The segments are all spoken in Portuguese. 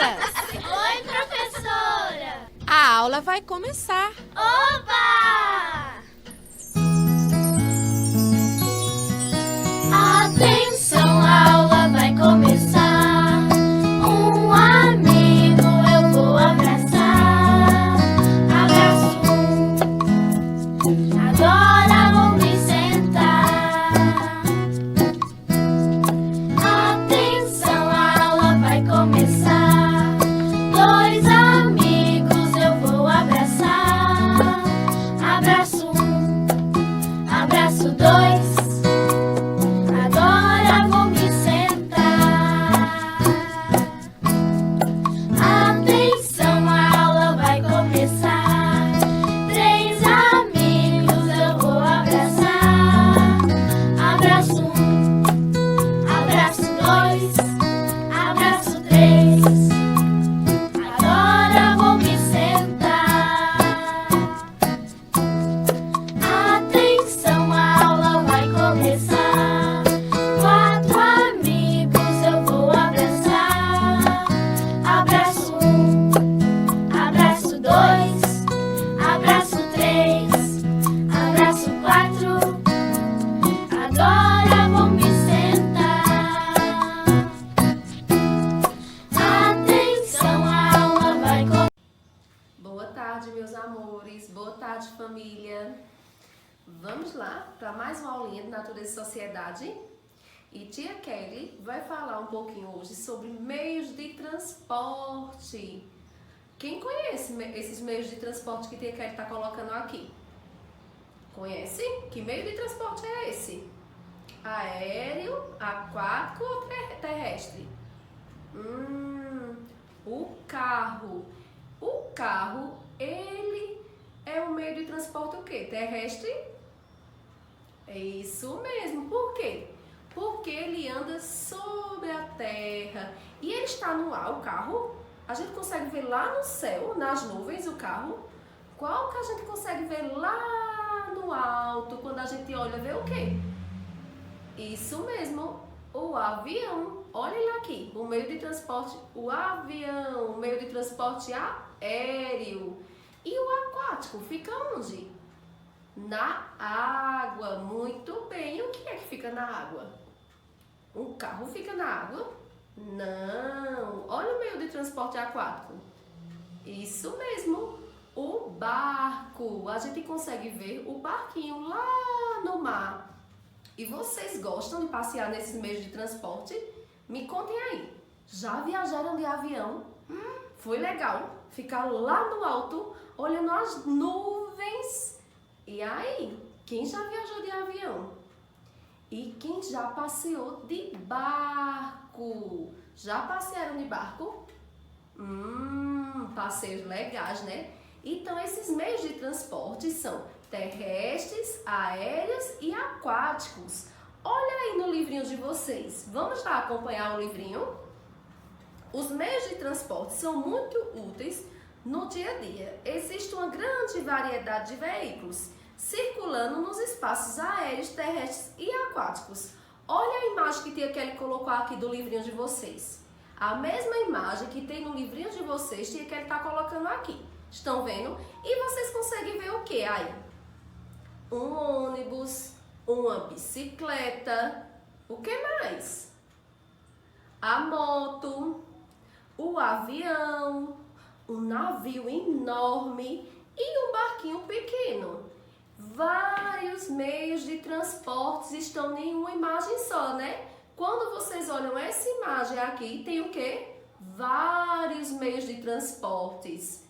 crianças! Oi, professora! A aula vai começar! Oba! Atenção, a aula vai começar. Um amigo eu vou abraçar. Abraço um. Agora vou me sentar. Atenção, a aula vai começar. Dois amigos eu vou abraçar. Abraço um. Abraço dois. Agora vou me sentar. Atenção, a aula vai começar. Três amigos eu vou abraçar. Abraço um, abraço dois, abraço três. Agora vou me sentar. Atenção, a aula vai começar. Quatro amigos eu vou abraçar. Abraço um, abraço dois, abraço três, abraço quatro. Agora vou me sentar. Atenção, a aula vai começar. Boa tarde, meus amores. Boa tarde, família. Vamos lá para mais uma aulinha de Natureza e Sociedade. E tia Kelly vai falar um pouquinho hoje sobre meios de transporte. Quem conhece esses meios de transporte que tia Kelly está colocando aqui? Conhece? Que meio de transporte é esse? Aéreo, aquático ou terrestre? O carro. O carro, ele é um meio de transporte o quê? Terrestre? É isso mesmo. Por quê? Porque ele anda sobre a terra e ele está no ar, o carro. A gente consegue ver lá no céu, nas nuvens, o carro. Qual que a gente consegue ver lá no alto, quando a gente olha, vê o quê? Isso mesmo, o avião. Olha ele aqui, o meio de transporte, o avião, o meio de transporte aéreo. E o aquático fica onde? Na água. Muito bem. O que é que fica na água? Um carro fica na água? Não. Olha o meio de transporte aquático. Isso mesmo, o barco. A gente consegue ver o barquinho lá no mar. E vocês gostam de passear nesses meios de transporte? Me contem aí. Já viajaram de avião? Foi legal ficar lá no alto, olhando as nuvens. E aí, quem já viajou de avião? E quem já passeou de barco? Já passearam de barco? Passeios legais, né? Então, esses meios de transporte são terrestres, aéreos e aquáticos. Olha aí no livrinho de vocês. Vamos lá acompanhar o livrinho? Os meios de transporte são muito úteis no dia a dia. Existe uma grande variedade de veículos circulando nos espaços aéreos, terrestres e aquáticos. Olha a imagem que tia Kelly colocou aqui do livrinho de vocês. A mesma imagem que tem no livrinho de vocês, tia Kelly está colocando aqui. Estão vendo? E vocês conseguem ver o que aí? Um ônibus, uma bicicleta, o que mais? A moto, o avião, um navio enorme e um barquinho pequeno. Vários meios de transportes estão em uma imagem só, né? Quando vocês olham essa imagem aqui, tem o quê? Vários meios de transportes.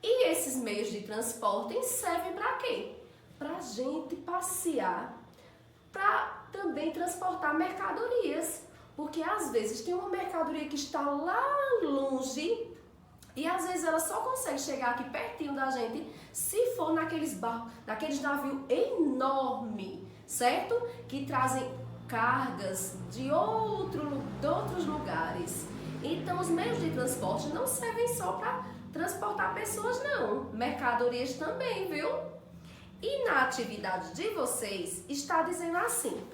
E esses meios de transporte servem para quê? Para a gente passear, para também transportar mercadorias. Porque às vezes tem uma mercadoria que está lá longe e às vezes ela só consegue chegar aqui pertinho da gente se for naqueles barcos, naqueles navios enormes, certo? Que trazem cargas de outros lugares. Então os meios de transporte não servem só para transportar pessoas não, mercadorias também, viu? E na atividade de vocês está dizendo assim: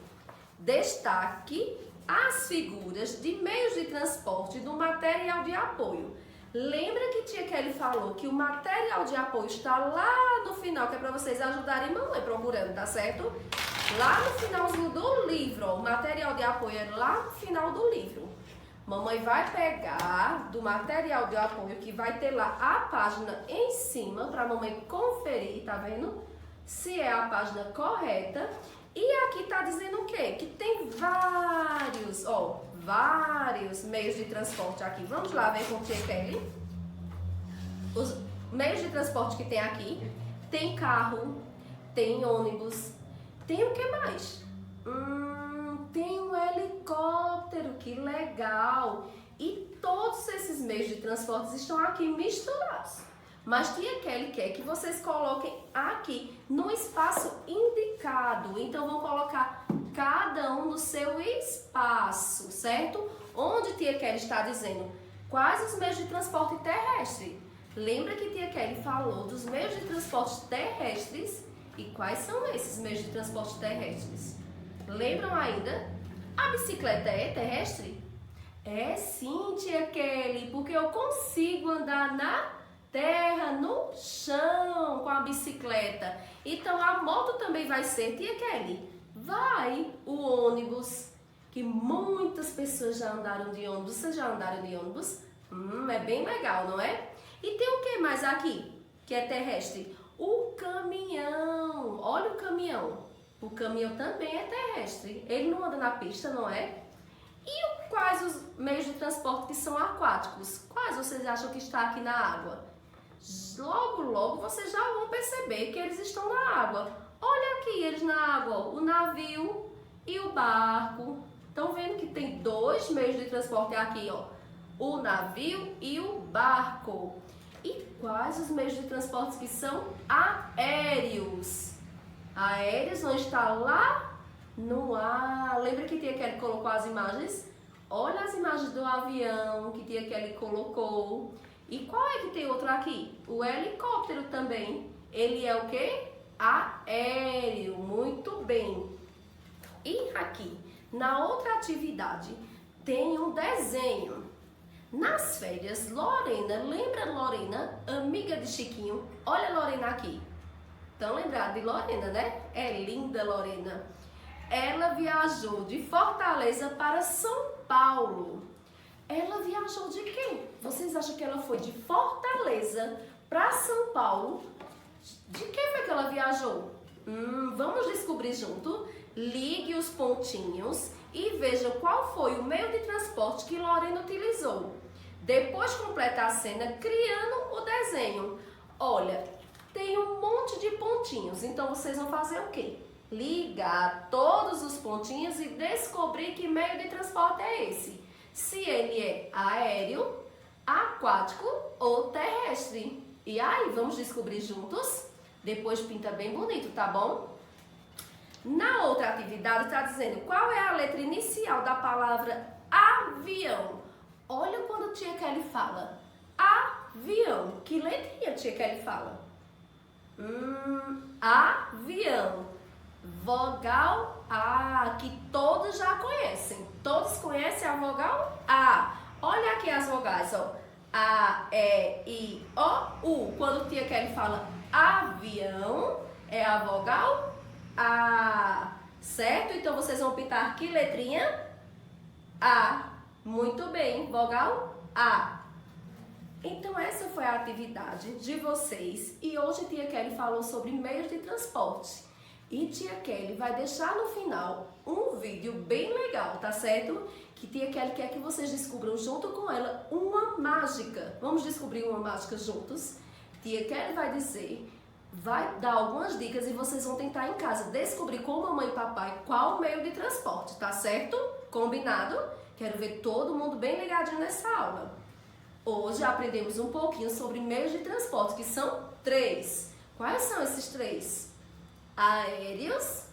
destaque as figuras de meios de transporte do material de apoio. Lembra que tia Kelly falou que o material de apoio está lá no final, que é para vocês ajudarem mamãe procurando, tá certo? Lá no finalzinho do livro, ó, o material de apoio é lá no final do livro. Mamãe vai pegar do material de apoio que vai ter lá a página em cima para mamãe conferir, tá vendo? Se é a página correta. E aqui tá dizendo o quê? Que tem vários, ó, vários meios de transporte aqui. Vamos lá ver com o tia Kelly. Os meios de transporte que tem aqui. Tem carro, tem ônibus, tem o que mais? Tem um helicóptero, que legal! E todos esses meios de transporte estão aqui misturados. Mas tia Kelly quer que vocês coloquem aqui no espaço indicado. Então vão colocar cada um no seu espaço, certo? Onde tia Kelly está dizendo quais os meios de transporte terrestre. Lembra que tia Kelly falou dos meios de transporte terrestres? E quais são esses meios de transporte terrestres? Lembram ainda? A bicicleta é terrestre? É sim, tia Kelly, porque eu consigo andar na terra, no chão, com a bicicleta. Então a moto também vai ser, tia Kelly? Vai. O ônibus, que muitas pessoas já andaram de ônibus. Vocês já andaram de ônibus? É bem legal, não é? E tem o que mais aqui, que é terrestre? O caminhão. Olha o caminhão. O caminhão também é terrestre. Ele não anda na pista, não é? E quais os meios de transporte que são aquáticos? Quais vocês acham que está aqui na água? Logo, logo vocês já vão perceber que eles estão na água. Olha aqui eles na água, ó, o navio e o barco. Estão vendo que tem dois meios de transporte aqui, ó, o navio e o barco. E quais os meios de transporte que são aéreos? Aéreos vão estar lá no ar. Lembra que tia Kelly colocou as imagens? Olha as imagens do avião que tia Kelly colocou. E qual é que tem outro aqui? O helicóptero também. Ele é o quê? Aéreo. Muito bem. E aqui, na outra atividade, tem um desenho. Nas férias, Lorena, lembra Lorena, amiga de Chiquinho? Olha a Lorena aqui. Estão lembrados de Lorena, né? É linda Lorena. Ela viajou de Fortaleza para São Paulo. Ela viajou de quê? Vocês acham que ela foi de Fortaleza para São Paulo? De que foi que ela viajou? Vamos descobrir junto. Ligue os pontinhos e veja qual foi o meio de transporte que Lorena utilizou. Depois completa a cena criando o desenho. Olha, tem um monte de pontinhos, então vocês vão fazer o quê? Ligar todos os pontinhos e descobrir que meio de transporte é esse. Se ele é aéreo, aquático ou terrestre. E aí, vamos descobrir juntos? Depois pinta bem bonito, tá bom? Na outra atividade está dizendo qual é a letra inicial da palavra avião. Olha quando a tia Kelly fala avião. Que letrinha a tia Kelly fala? Avião. Vogal A, que todos já conhecem. Todos conhecem a vogal A. Olha aqui as vogais, ó. A, E, I, O, U. Quando a tia Kelly fala avião, é a vogal A, certo? Então vocês vão pintar que letrinha? A. Muito bem, vogal A. Então essa foi a atividade de vocês e hoje tia Kelly falou sobre meios de transporte. E tia Kelly vai deixar no final um vídeo bem legal, tá certo? Que tia Kelly quer que vocês descubram junto com ela uma mágica. Vamos descobrir uma mágica juntos? Tia Kelly vai dizer, vai dar algumas dicas e vocês vão tentar em casa descobrir com mamãe e papai qual meio de transporte, tá certo? Combinado? Quero ver todo mundo bem ligadinho nessa aula. Hoje aprendemos um pouquinho sobre meios de transporte, que são 3. Quais são esses 3? Aéreos,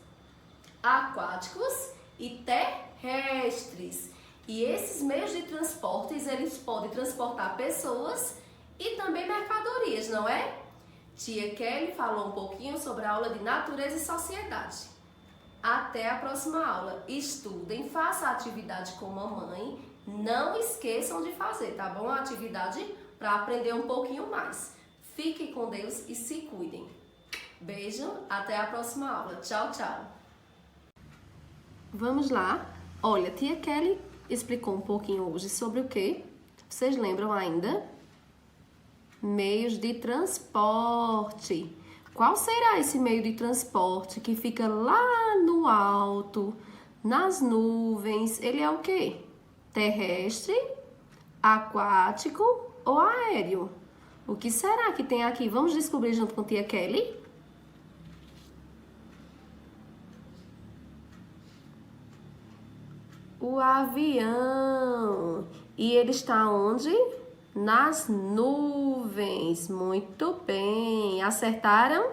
aquáticos e terrestres. E esses meios de transportes, eles podem transportar pessoas e também mercadorias, não é? Tia Kelly falou um pouquinho sobre a aula de natureza e sociedade. Até a próxima aula. Estudem, façam a atividade com mamãe. Não esqueçam de fazer, tá bom? A atividade para aprender um pouquinho mais. Fiquem com Deus e se cuidem. Beijo, até a próxima aula. Tchau, tchau. Vamos lá. Olha, tia Kelly explicou um pouquinho hoje sobre o quê? Vocês lembram ainda? Meios de transporte. Qual será esse meio de transporte que fica lá no alto, nas nuvens? Ele é o quê? Terrestre, aquático ou aéreo? O que será que tem aqui? Vamos descobrir junto com tia Kelly? O avião. E ele está onde? Nas nuvens. Muito bem. Acertaram?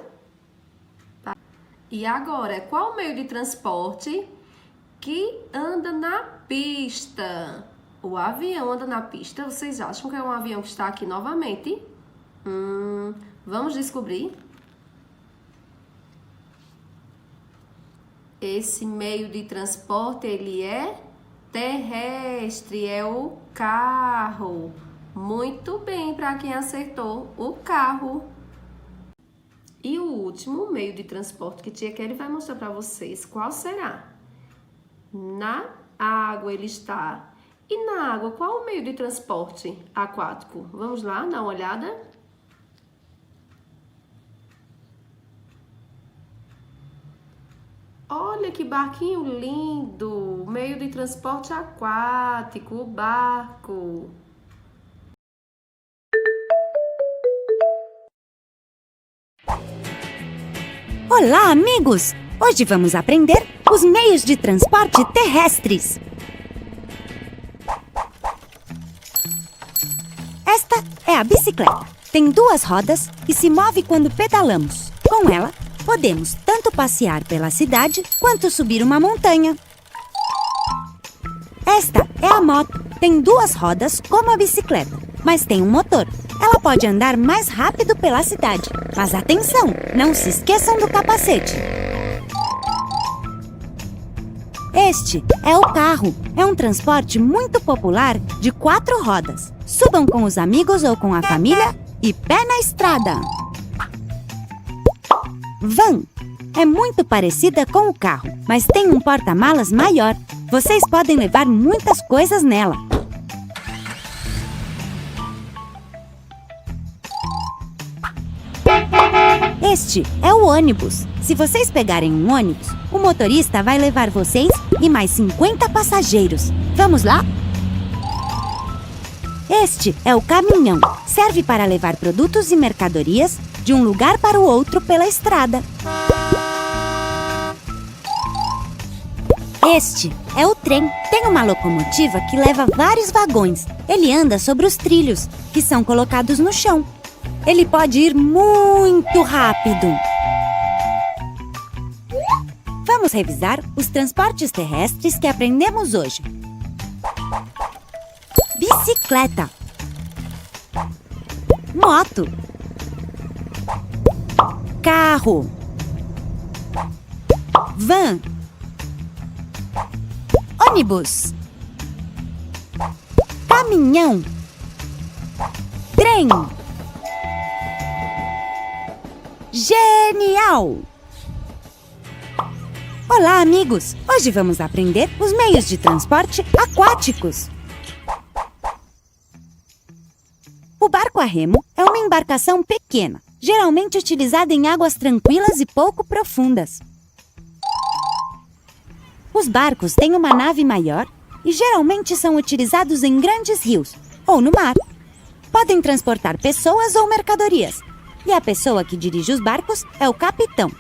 E agora, qual o meio de transporte que anda na pista? O avião anda na pista. Vocês acham que é um avião que está aqui novamente? Vamos descobrir. Esse meio de transporte, ele é terrestre, é o carro. Muito bem, para quem acertou, o carro. E o último meio de transporte que tia Kelly vai mostrar para vocês, qual será? Na água ele está. E na água, qual o meio de transporte aquático? Vamos lá, dar uma olhada. Olha que barquinho lindo! Meio de transporte aquático, o barco. Olá, amigos! Hoje vamos aprender os meios de transporte terrestres. Esta é a bicicleta. Tem 2 rodas e se move quando pedalamos. Com ela, podemos tanto passear pela cidade quanto subir uma montanha. Esta é a moto. Tem 2 rodas como a bicicleta, mas tem um motor. Ela pode andar mais rápido pela cidade. Mas atenção, não se esqueçam do capacete. Este é o carro. É um transporte muito popular de 4 rodas. Subam com os amigos ou com a família e pé na estrada. Van é muito parecida com o carro, mas tem um porta-malas maior. Vocês podem levar muitas coisas nela. Este é o ônibus. Se vocês pegarem um ônibus, o motorista vai levar vocês e mais 50 passageiros. Vamos lá? Este é o caminhão. Serve para levar produtos e mercadorias de um lugar para o outro pela estrada. Este é o trem. Tem uma locomotiva que leva vários vagões. Ele anda sobre os trilhos, que são colocados no chão. Ele pode ir muito rápido. Vamos revisar os transportes terrestres que aprendemos hoje. Bicicleta. Moto. Carro. Van. Ônibus. Caminhão. Trem. Genial! Olá, amigos! Hoje vamos aprender os meios de transporte aquáticos. O barco a remo é uma embarcação pequena, geralmente utilizada em águas tranquilas e pouco profundas. Os barcos têm uma nave maior e geralmente são utilizados em grandes rios ou no mar. Podem transportar pessoas ou mercadorias. E a pessoa que dirige os barcos é o capitão.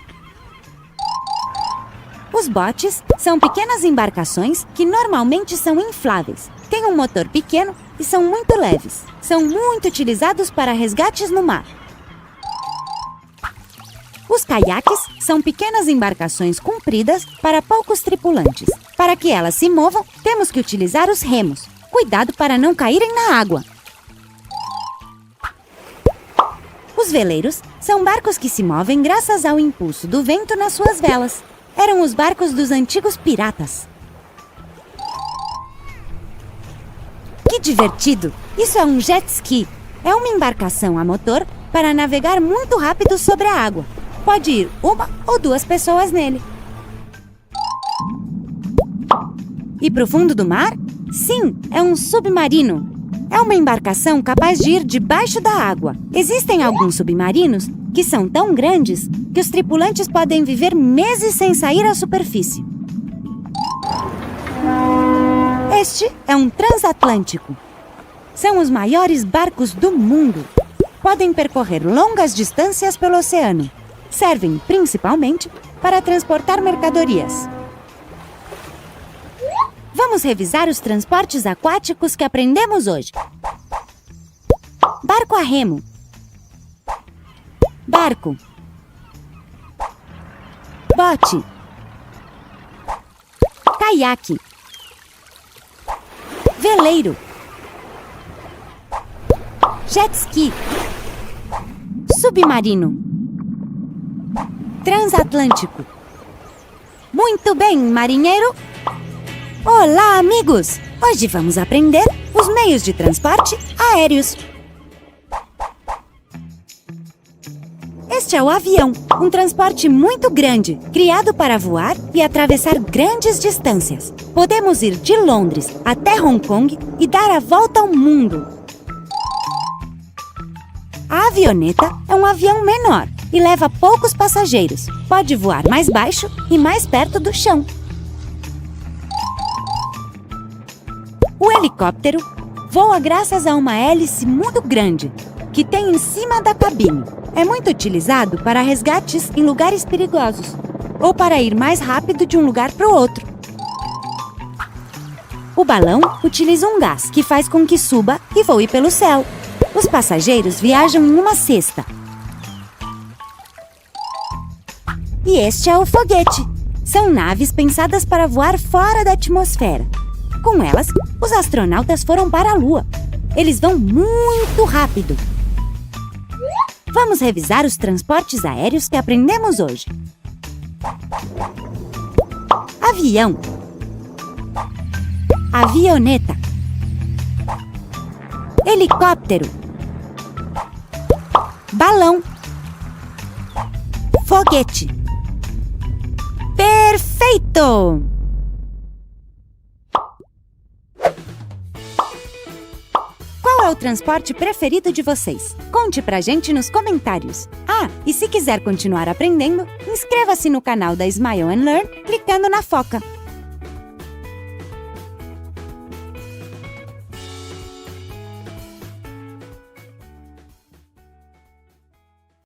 Os botes são pequenas embarcações que normalmente são infláveis. Têm um motor pequeno e são muito leves. São muito utilizados para resgates no mar. Os caiaques são pequenas embarcações compridas para poucos tripulantes. Para que elas se movam, temos que utilizar os remos. Cuidado para não caírem na água. Os veleiros são barcos que se movem graças ao impulso do vento nas suas velas. Eram os barcos dos antigos piratas. Que divertido! Isso é um jet ski. É uma embarcação a motor para navegar muito rápido sobre a água. Pode ir uma ou duas pessoas nele. E para o fundo do mar? Sim, é um submarino. É uma embarcação capaz de ir debaixo da água. Existem alguns submarinos que são tão grandes que os tripulantes podem viver meses sem sair à superfície. Este é um transatlântico. São os maiores barcos do mundo. Podem percorrer longas distâncias pelo oceano. Servem principalmente para transportar mercadorias. Vamos revisar os transportes aquáticos que aprendemos hoje. Barco a remo. Barco. Bote. Caiaque. Veleiro. Jet ski. Submarino. Transatlântico. Muito bem, marinheiro! Olá, amigos! Hoje vamos aprender os meios de transporte aéreos. Este é o avião, um transporte muito grande, criado para voar e atravessar grandes distâncias. Podemos ir de Londres até Hong Kong e dar a volta ao mundo. A avioneta é um avião menor e leva poucos passageiros. Pode voar mais baixo e mais perto do chão. O helicóptero voa graças a uma hélice muito grande que tem em cima da cabine. É muito utilizado para resgates em lugares perigosos ou para ir mais rápido de um lugar para o outro. O balão utiliza um gás que faz com que suba e voe pelo céu. Os passageiros viajam em uma cesta. E este é o foguete. São naves pensadas para voar fora da atmosfera. Com elas, os astronautas foram para a Lua. Eles vão muito rápido. Vamos revisar os transportes aéreos que aprendemos hoje. Avião. Avioneta. Helicóptero. Balão. Foguete. Perfeito! Qual é o transporte preferido de vocês? Conte pra gente nos comentários. Ah, e se quiser continuar aprendendo, inscreva-se no canal da Smile and Learn clicando na foca.